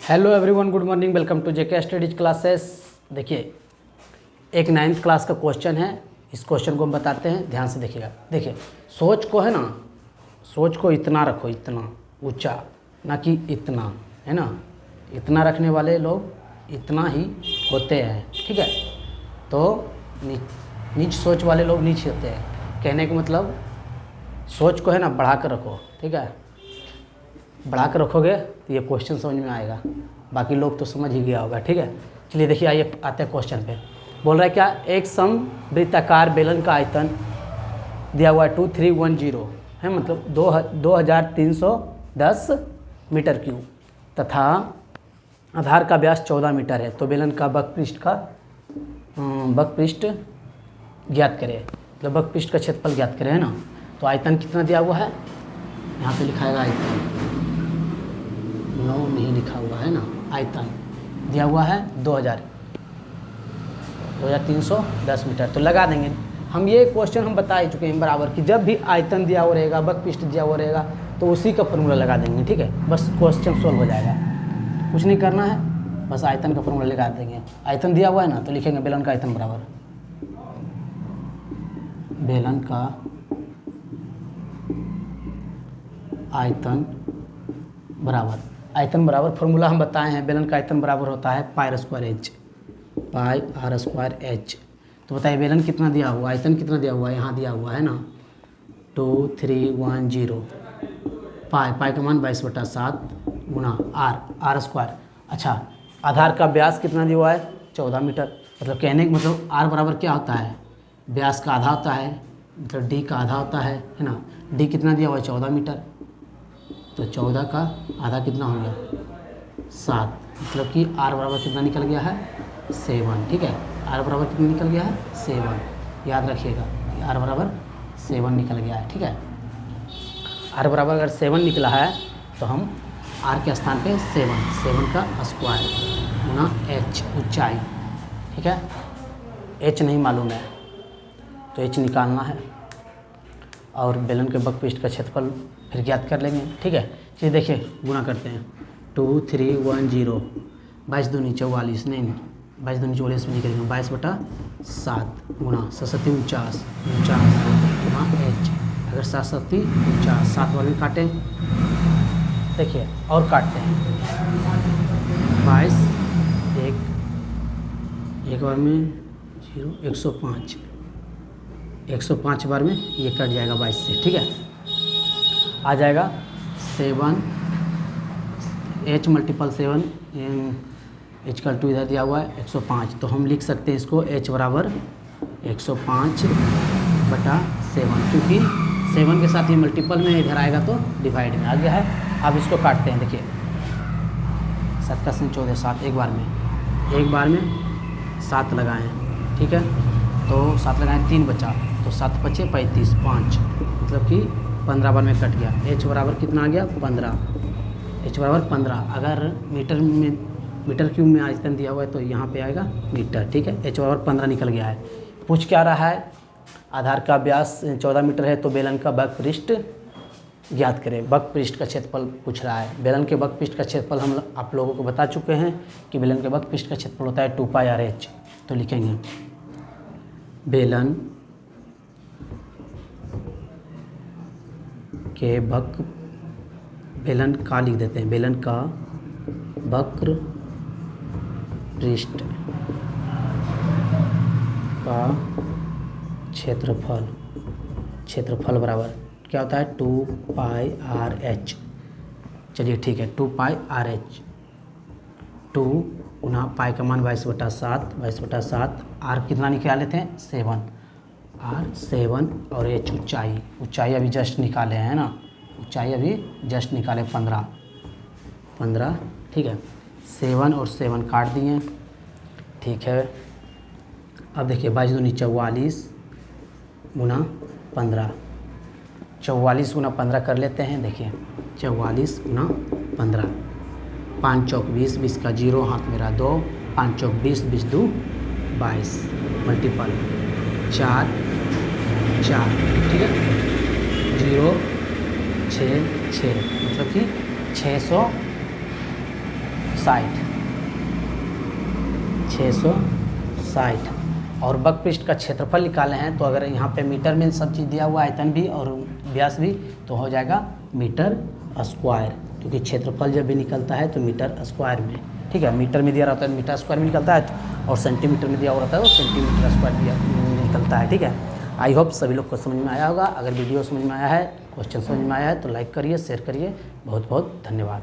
Hello everyone, good morning, welcome to JK studies classes. देखिए, एक 9th class का question है। इस क्वेश्चन को हम बताते हैं, ध्यान से देखिएगा। देखिए, सोच को है ना, सोच को इतना रखो, इतना ऊंचा, ना कि इतना, है ना। इतना रखने वाले लोग इतना ही होते हैं, ठीक है। तो नीच सोच वाले लोग नीचे होते हैं। कहने का मतलब सोच को है ना बढ़ा कर रखो, ठीक है। बढ़ा कर रखोगे तो ये क्वेश्चन समझ में आएगा, बाकी लोग तो समझ ही गया होगा, ठीक है। चलिए देखिए, आइए आते हैं क्वेश्चन पे। बोल रहा है क्या, एक समवृत्ताकार बेलन का आयतन दिया हुआ है 2310 है, मतलब 2310 मीटर क्यूब, तथा आधार का व्यास 14 मीटर है। तो बेलन का बकपृष्ठ ज्ञात करें, मतलब बकपृष्ठ का क्षेत्रफल ज्ञात करें, है ना। तो आयतन कितना दिया हुआ है, यहाँ पे लिखाएगा आयतन, नो नहीं लिखा हुआ है ना। आयतन दिया हुआ है 2310 मीटर। तो लगा देंगे हम। ये क्वेश्चन हम बता ही चुके हैं बराबर कि जब भी आयतन दिया हुआ रहेगा, बकपृष्ठ दिया हुआ रहेगा, तो उसी का फॉर्मूला लगा देंगे, ठीक है। बस क्वेश्चन सोल्व हो जाएगा, कुछ नहीं करना है, बस आयतन का फॉर्मूला लगा देंगे। आयतन दिया हुआ है ना, तो लिखेंगे बेलन का आयतन बराबर, बेलन का आयतन बराबर फॉर्मूला हम बताए हैं। बेलन का आयतन बराबर होता है πr²h, πr²h। तो बताइए बेलन कितना दिया हुआ, आयतन कितना दिया हुआ है, यहाँ दिया हुआ है ना 2310। पाई का मान 22/7 गुना r²। अच्छा, आधार का व्यास कितना दिया हुआ है 14 मीटर। मतलब कहने का मतलब r बराबर क्या होता है, व्यास का आधा होता है, मतलब d का आधा होता है ना। d कितना दिया हुआ है 14 मीटर, तो 14 का आधा कितना हो गया 7, मतलब कि r बराबर कितना निकल गया है 7, ठीक है। r बराबर कितना निकल गया है 7, याद रखिएगा, r बराबर 7 निकल गया है, ठीक है। r बराबर अगर 7 निकला है तो हम r के स्थान पे 7 का स्क्वायर गुना h ऊंचाई, ठीक है। h नहीं मालूम है तो h निकालना है, और बेलन के बकपृष्ठ का क्षेत्रफल फिर ज्ञात कर लेंगे, ठीक है। चलिए देखिए, गुना करते हैं 2310, 22 दूनी 44, नहीं 22 दूनी 44 में निकलेंगे 22/7 गुना 7 49 गुना h। अगर 7 7 49, 7 बार में काटें, देखिए और काटते हैं 22, एक बार में 0, 105 बार में ये कट जाएगा 22 से, ठीक है। आ जाएगा 7 h मल्टीपल 7 h/2 इधर दिया हुआ है 105। तो हम लिख सकते हैं इसको h बराबर 105/7, क्योंकि 7 के साथ ये मल्टीपल में इधर आएगा तो डिवाइड में आ गया है। अब इसको काटते हैं, देखिए 7 का 14 7, एक बार में 7 लगाएं, ठीक है। तो 7 लगाएं, 3 बचा, तो 7 बचे 35, 5, मतलब कि 15 बार में कट गया। h बराबर कितना आ गया 15, h बराबर 15। अगर मीटर क्यूब में आयतन दिया हुआ है तो यहाँ पे आएगा मीटर, ठीक है। h बराबर 15 निकल गया है। पूछ क्या रहा है, आधार का व्यास 14 मीटर है, तो बेलन का बकपृष्ठ ज्ञात करें। बकपृष्ठ का क्षेत्रफल पूछ रहा है। बेलन के बकपृष्ठ का क्षेत्रफल हम आप लोगों को बता चुके हैं कि बेलन के बकपृष्ठ का क्षेत्रफल होता है 2πr/h। तो लिखेंगे बेलन का लिख देते हैं, बेलन का बकपृष्ठ का क्षेत्रफल बराबर क्या होता है 2πr/h। चलिए ठीक है, 2πr/h। 2 गुना पाई का मान 22/7, r कितना निकाल लेते हैं 7, r 7, और h ऊंचाई अभी जस्ट निकाले हैं ना, ऊंचाई अभी जस्ट निकाले 15, ठीक है। 7 और 7 काट दिए, ठीक है। अब देखिए 22 दूनी 44 गुना 15, 44 गुना 15 कर लेते हैं। देखिए 44 गुना 15, 5 चौक 20, 20 का 0 हाथ मेरा 2, 5 चौक 20, 20 2 22, मल्टीपल 4, ठीक है, 0 6 6, मतलब कि 600 660 और वक्र का क्षेत्रफल निकाले हैं, तो अगर यहाँ पे मीटर में सब चीज़ दिया हुआ, आयतन भी और व्यास भी, तो हो जाएगा मीटर स्क्वायर, क्योंकि क्षेत्रफल जब भी निकलता है तो मीटर स्क्वायर में, ठीक है। मीटर में दिया रहता है मीटर स्क्वायर में निकलता है, और सेंटीमीटर में दिया हुआ रहता है तो सेंटीमीटर स्क्वायर निकलता है, ठीक है। आई होप सभी लोग को समझ में आया होगा। अगर वीडियो समझ में आया है, क्वेश्चन समझ में आया है तो लाइक करिए, शेयर करिए। बहुत बहुत धन्यवाद।